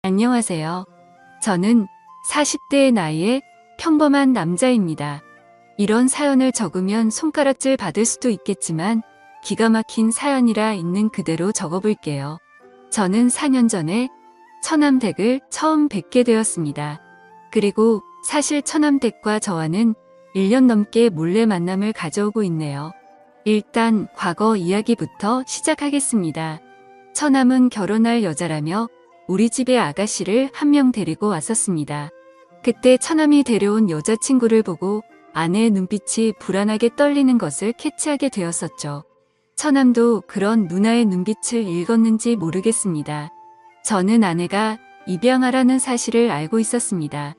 안녕하세요. 저는 40대의 나이에 평범한 남자입니다. 이런 사연을 적으면 손가락질 받을 수도 있겠지만 기가 막힌 사연이라 있는 그대로 적어볼게요. 저는 4년 전에 처남댁을 처음 뵙게 되었습니다. 그리고 사실 처남댁과 저와는 1년 넘게 몰래 만남을 가져오고 있네요. 일단 과거 이야기부터 시작하겠습니다. 처남은 결혼할 여자라며 우리 집에 아가씨를 한 명 데리고 왔었습니다. 그때 처남이 데려온 여자친구를 보고 아내의 눈빛이 불안하게 떨리는 것을 캐치하게 되었었죠. 처남도 그런 누나의 눈빛을 읽었는지 모르겠습니다. 저는 아내가 입양하라는 사실을 알고 있었습니다.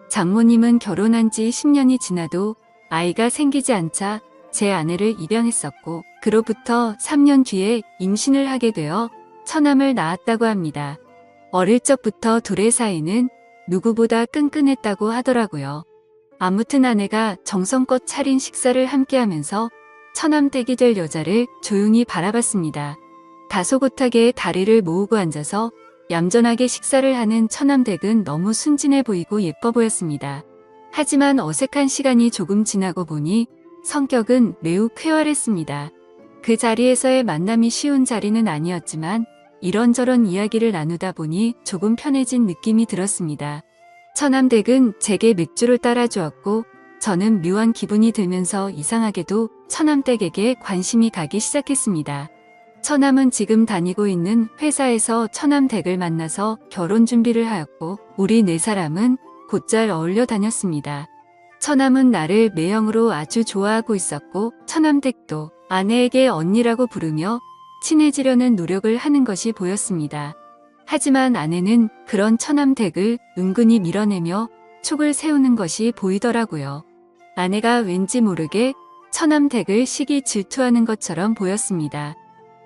장모님은 결혼한 지 10년이 지나도 아이가 생기지 않자 제 아내를 입양했었고, 그로부터 3년 뒤에 임신을 하게 되어 처남을 낳았다고 합니다. 어릴 적부터 둘의 사이는 누구보다 끈끈했다고 하더라고요. 아무튼 아내가 정성껏 차린 식사를 함께하면서 처남댁이 될 여자를 조용히 바라봤습니다. 다소곳하게 다리를 모으고 앉아서 얌전하게 식사를 하는 처남댁은 너무 순진해 보이고 예뻐 보였습니다. 하지만 어색한 시간이 조금 지나고 보니 성격은 매우 쾌활했습니다. 그 자리에서의 만남이 쉬운 자리는 아니었지만 이런저런 이야기를 나누다 보니 조금 편해진 느낌이 들었습니다. 처남댁은 제게 맥주를 따라주었고 저는 묘한 기분이 들면서 이상하게도 처남댁에게 관심이 가기 시작했습니다. 처남은 지금 다니고 있는 회사에서 처남댁을 만나서 결혼 준비를 하였고 우리 네 사람은 곧잘 어울려 다녔습니다. 처남은 나를 매형으로 아주 좋아하고 있었고 처남댁도 아내에게 언니라고 부르며 친해지려는 노력을 하는 것이 보였습니다. 하지만 아내는 그런 처남댁을 은근히 밀어내며 촉을 세우는 것이 보이더라고요. 아내가 왠지 모르게 처남댁을 시기 질투하는 것처럼 보였습니다.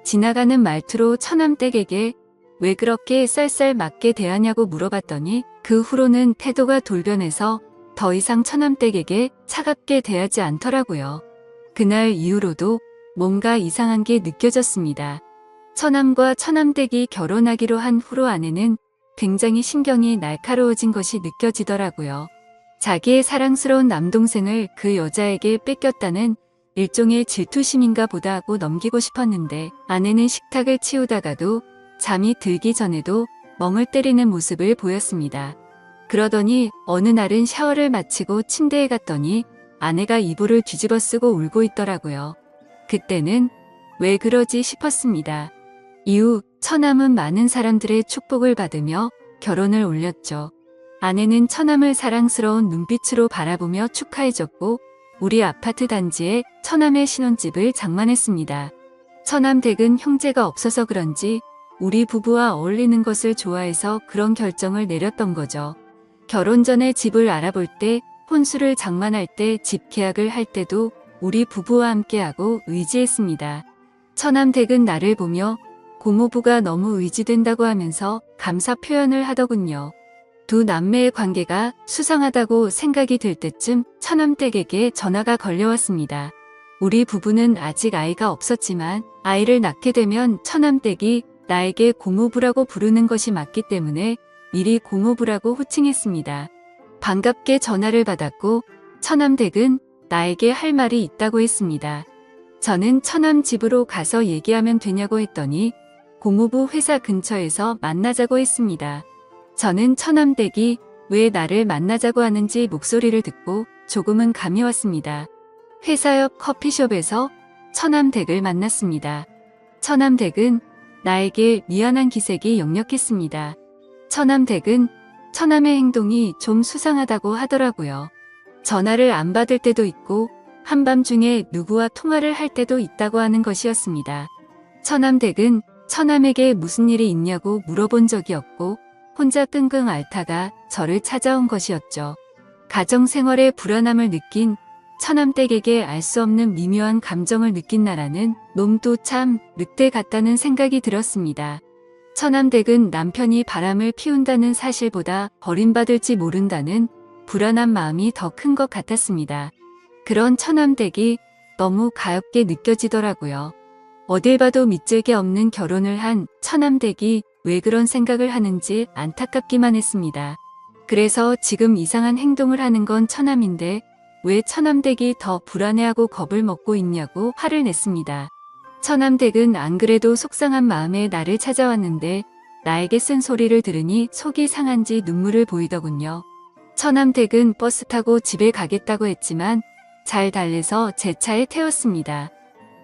지나가는 말투로 처남댁에게 왜 그렇게 쌀쌀 맞게 대하냐고 물어봤더니 그 후로는 태도가 돌변해서 더 이상 처남댁에게 차갑게 대하지 않더라고요. 그날 이후로도 뭔가 이상한 게 느껴졌습니다. 처남과 처남댁이 결혼하기로 한 후로 아내는 굉장히 신경이 날카로워진 것이 느껴지더라고요. 자기의 사랑스러운 남동생을 그 여자에게 뺏겼다는 일종의 질투심인가 보다 하고 넘기고 싶었는데 아내는 식탁을 치우다가도 잠이 들기 전에도 멍을 때리는 모습을 보였습니다. 그러더니 어느 날은 샤워를 마치고 침대에 갔더니 아내가 이불을 뒤집어 쓰고 울고 있더라고요. 그때는 왜 그러지 싶었습니다. 이후 처남은 많은 사람들의 축복을 받으며 결혼을 올렸죠. 아내는 처남을 사랑스러운 눈빛으로 바라보며 축하해줬고 우리 아파트 단지에 처남의 신혼집을 장만했습니다. 처남 댁은 형제가 없어서 그런지 우리 부부와 어울리는 것을 좋아해서 그런 결정을 내렸던 거죠. 결혼 전에 집을 알아볼 때, 혼수를 장만할 때, 집 계약을 할 때도 우리 부부와 함께하고 의지했습니다. 처남 댁은 나를 보며 고모부가 너무 의지된다고 하면서 감사 표현을 하더군요. 두 남매의 관계가 수상하다고 생각이 들 때쯤 처남 댁에게 전화가 걸려왔습니다. 우리 부부는 아직 아이가 없었지만 아이를 낳게 되면 처남 댁이 나에게 고모부라고 부르는 것이 맞기 때문에 미리 고모부라고 호칭했습니다. 반갑게 전화를 받았고 처남 댁은 나에게 할 말이 있다고 했습니다. 저는 처남 집으로 가서 얘기하면 되냐고 했더니 고모부 회사 근처에서 만나자고 했습니다. 저는 처남 댁이 왜 나를 만나자고 하는지 목소리를 듣고 조금은 감이 왔습니다. 회사 옆 커피숍에서 처남 댁을 만났습니다. 처남 댁은 나에게 미안한 기색이 역력했습니다. 처남 댁은 처남의 행동이 좀 수상하다고 하더라고요. 전화를 안 받을 때도 있고 한밤중에 누구와 통화를 할 때도 있다고 하는 것이었습니다. 처남 댁은 처남에게 무슨 일이 있냐고 물어본 적이 없고 혼자 끙끙 앓다가 저를 찾아온 것이었죠. 가정생활의 불안함을 느낀 처남 댁에게 알 수 없는 미묘한 감정을 느낀 나라는 놈도 참 늑대 같다는 생각이 들었습니다. 처남 댁은 남편이 바람을 피운다는 사실보다 버림받을지 모른다는 불안한 마음이 더 큰 것 같았습니다. 그런 처남 댁이 너무 가엽게 느껴지더라고요. 어딜 봐도 밑질 게 없는 결혼을 한 처남 댁이 왜 그런 생각을 하는지 안타깝기만 했습니다. 그래서 지금 이상한 행동을 하는 건 처남인데 왜 처남댁이 더 불안해하고 겁을 먹고 있냐고 화를 냈습니다. 처남댁은 안 그래도 속상한 마음에 나를 찾아왔는데 나에게 쓴 소리를 들으니 속이 상한지 눈물을 보이더군요. 처남댁은 버스 타고 집에 가겠다고 했지만 잘 달래서 제 차에 태웠습니다.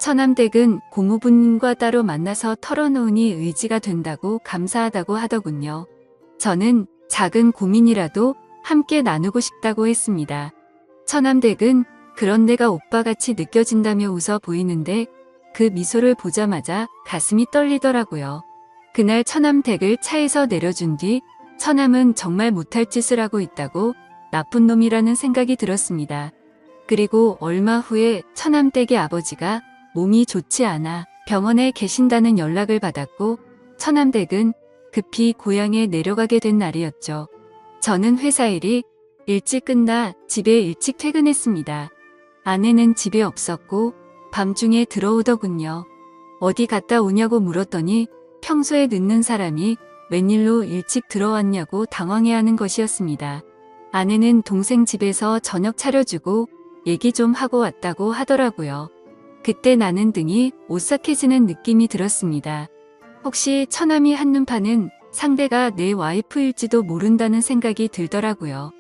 처남댁은 고모부님과 따로 만나서 털어놓으니 의지가 된다고 감사하다고 하더군요. 저는 작은 고민이라도 함께 나누고 싶다고 했습니다. 처남댁은 그런 내가 오빠같이 느껴진다며 웃어 보이는데 그 미소를 보자마자 가슴이 떨리더라고요. 그날 처남댁을 차에서 내려준 뒤 처남은 정말 못할 짓을 하고 있다고 나쁜 놈이라는 생각이 들었습니다. 그리고 얼마 후에 처남댁의 아버지가 몸이 좋지 않아 병원에 계신다는 연락을 받았고 처남댁은 급히 고향에 내려가게 된 날이었죠. 저는 회사 일이 일찍 끝나 집에 일찍 퇴근했습니다. 아내는 집에 없었고 밤중에 들어오더군요. 어디 갔다 오냐고 물었더니 평소에 늦는 사람이 웬일로 일찍 들어왔냐고 당황해하는 것이었습니다. 아내는 동생 집에서 저녁 차려주고 얘기 좀 하고 왔다고 하더라고요. 그때 나는 등이 오싹해지는 느낌이 들었습니다. 혹시 처남이 한눈 파는 상대가 내 와이프일지도 모른다는 생각이 들더라고요.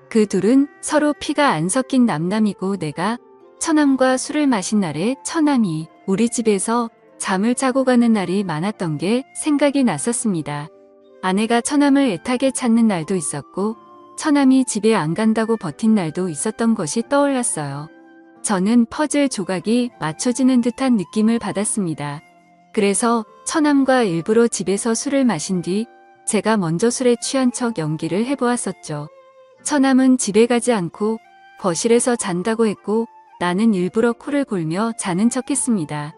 그 둘은 서로 피가 안 섞인 남남이고 내가 처남과 술을 마신 날에 처남이 우리 집에서 잠을 자고 가는 날이 많았던 게 생각이 났었습니다. 아내가 처남을 애타게 찾는 날도 있었고 처남이 집에 안 간다고 버틴 날도 있었던 것이 떠올랐어요. 저는 퍼즐 조각이 맞춰지는 듯한 느낌을 받았습니다. 그래서 처남과 일부러 집에서 술을 마신 뒤 제가 먼저 술에 취한 척 연기를 해보았었죠. 처남은 집에 가지 않고 거실에서 잔다고 했고 나는 일부러 코를 골며 자는 척했습니다.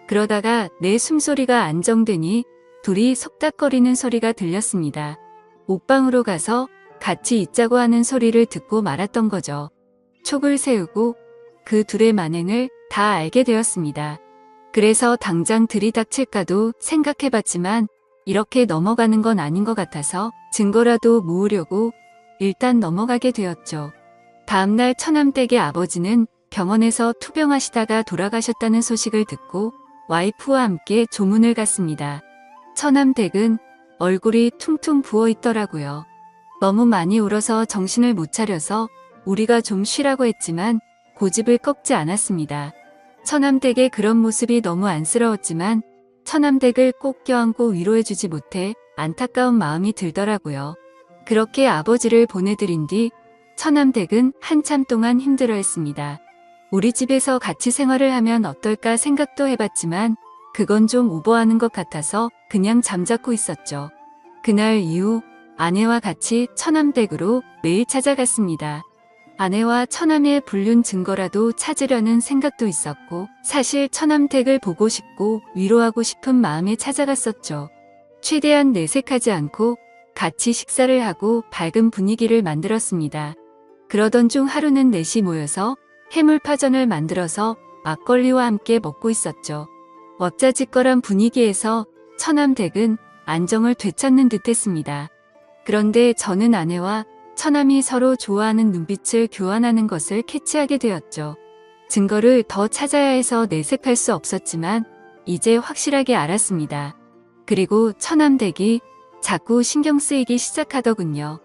그러다가 내 숨소리가 안정되니 둘이 속닥거리는 소리가 들렸습니다. 옥방으로 가서 같이 있자고 하는 소리를 듣고 말았던 거죠. 촉을 세우고 그 둘의 만행을 다 알게 되었습니다. 그래서 당장 들이닥칠까도 생각해봤지만 이렇게 넘어가는 건 아닌 것 같아서 증거라도 모으려고 일단 넘어가게 되었죠. 다음날 처남댁의 아버지는 병원에서 투병하시다가 돌아가셨다는 소식을 듣고 와이프와 함께 조문을 갔습니다. 처남댁은 얼굴이 퉁퉁 부어 있더라고요. 너무 많이 울어서 정신을 못 차려서 우리가 좀 쉬라고 했지만 고집을 꺾지 않았습니다. 처남댁의 그런 모습이 너무 안쓰러웠지만 처남댁을 꼭 껴안고 위로해주지 못해 안타까운 마음이 들더라고요. 그렇게 아버지를 보내드린 뒤 처남댁은 한참 동안 힘들어했습니다. 우리 집에서 같이 생활을 하면 어떨까 생각도 해봤지만 그건 좀 오버하는 것 같아서 그냥 잠자코 있었죠. 그날 이후 아내와 같이 처남댁으로 매일 찾아갔습니다. 아내와 처남의 불륜 증거라도 찾으려는 생각도 있었고 사실 처남댁을 보고 싶고 위로하고 싶은 마음에 찾아갔었죠. 최대한 내색하지 않고 같이 식사를 하고 밝은 분위기를 만들었습니다. 그러던 중 하루는 넷이 모여서 해물파전을 만들어서 막걸리와 함께 먹고 있었죠. 왁자지껄한 분위기에서 처남댁은 안정을 되찾는 듯했습니다. 그런데 저는 아내와 처남이 서로 좋아하는 눈빛을 교환하는 것을 캐치하게 되었죠. 증거를 더 찾아야 해서 내색할 수 없었지만 이제 확실하게 알았습니다. 그리고 처남댁이 자꾸 신경 쓰이기 시작하더군요.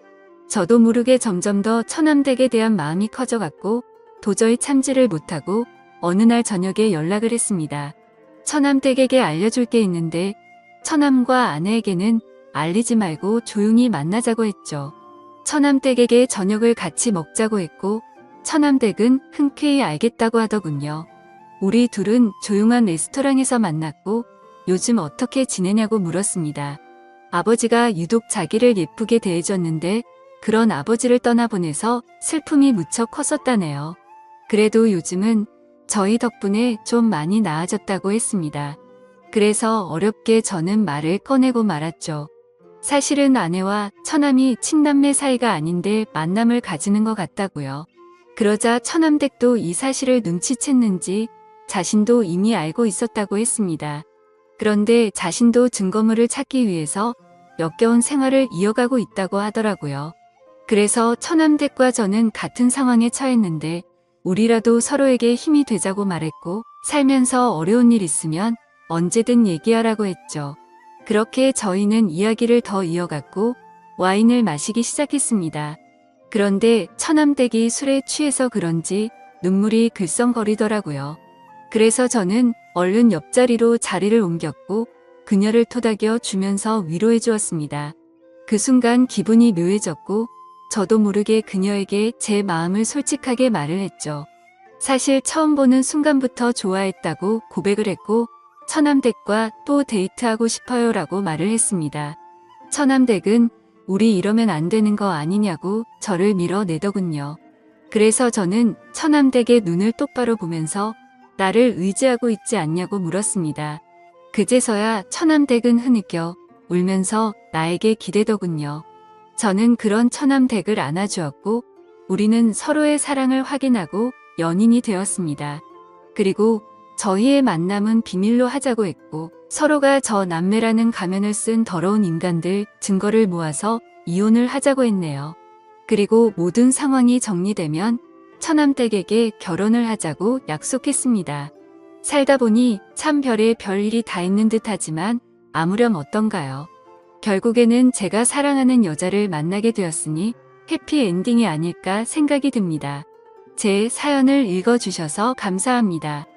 저도 모르게 점점 더 처남댁에 대한 마음이 커져갔고 도저히 참지를 못하고 어느 날 저녁에 연락을 했습니다. 처남댁에게 알려줄 게 있는데 처남과 아내에게는 알리지 말고 조용히 만나자고 했죠. 처남댁에게 저녁을 같이 먹자고 했고 처남댁은 흔쾌히 알겠다고 하더군요. 우리 둘은 조용한 레스토랑에서 만났고 요즘 어떻게 지내냐고 물었습니다. 아버지가 유독 자기를 예쁘게 대해줬는데 그런 아버지를 떠나보내서 슬픔이 무척 컸었다네요. 그래도 요즘은 저희 덕분에 좀 많이 나아졌다고 했습니다. 그래서 어렵게 저는 말을 꺼내고 말았죠. 사실은 아내와 처남이 친남매 사이가 아닌데 만남을 가지는 것 같다고요. 그러자 처남댁도 이 사실을 눈치챘는지 자신도 이미 알고 있었다고 했습니다. 그런데 자신도 증거물을 찾기 위해서 역겨운 생활을 이어가고 있다고 하더라고요. 그래서 처남댁과 저는 같은 상황에 처했는데 우리라도 서로에게 힘이 되자고 말했고 살면서 어려운 일 있으면 언제든 얘기하라고 했죠. 그렇게 저희는 이야기를 더 이어갔고 와인을 마시기 시작했습니다. 그런데 처남댁이 술에 취해서 그런지 눈물이 글썽거리더라고요. 그래서 저는 얼른 옆자리로 자리를 옮겼고 그녀를 토닥여 주면서 위로해 주었습니다. 그 순간 기분이 묘해졌고 저도 모르게 그녀에게 제 마음을 솔직하게 말을 했죠. 사실 처음 보는 순간부터 좋아했다고 고백을 했고 처남댁과 또 데이트하고 싶어요라고 말을 했습니다. 처남댁은 우리 이러면 안 되는 거 아니냐고 저를 밀어내더군요. 그래서 저는 처남댁의 눈을 똑바로 보면서 나를 의지하고 있지 않냐고 물었습니다. 그제서야 처남댁은 흐느껴 울면서 나에게 기대더군요. 저는 그런 처남댁을 안아주었고 우리는 서로의 사랑을 확인하고 연인이 되었습니다. 그리고 저희의 만남은 비밀로 하자고 했고 서로가 저 남매라는 가면을 쓴 더러운 인간들 증거를 모아서 이혼을 하자고 했네요. 그리고 모든 상황이 정리되면 처남댁에게 결혼을 하자고 약속했습니다. 살다 보니 참 별의 별일이 다 있는 듯 하지만 아무렴 어떤가요? 결국에는 제가 사랑하는 여자를 만나게 되었으니 해피엔딩이 아닐까 생각이 듭니다. 제 사연을 읽어주셔서 감사합니다.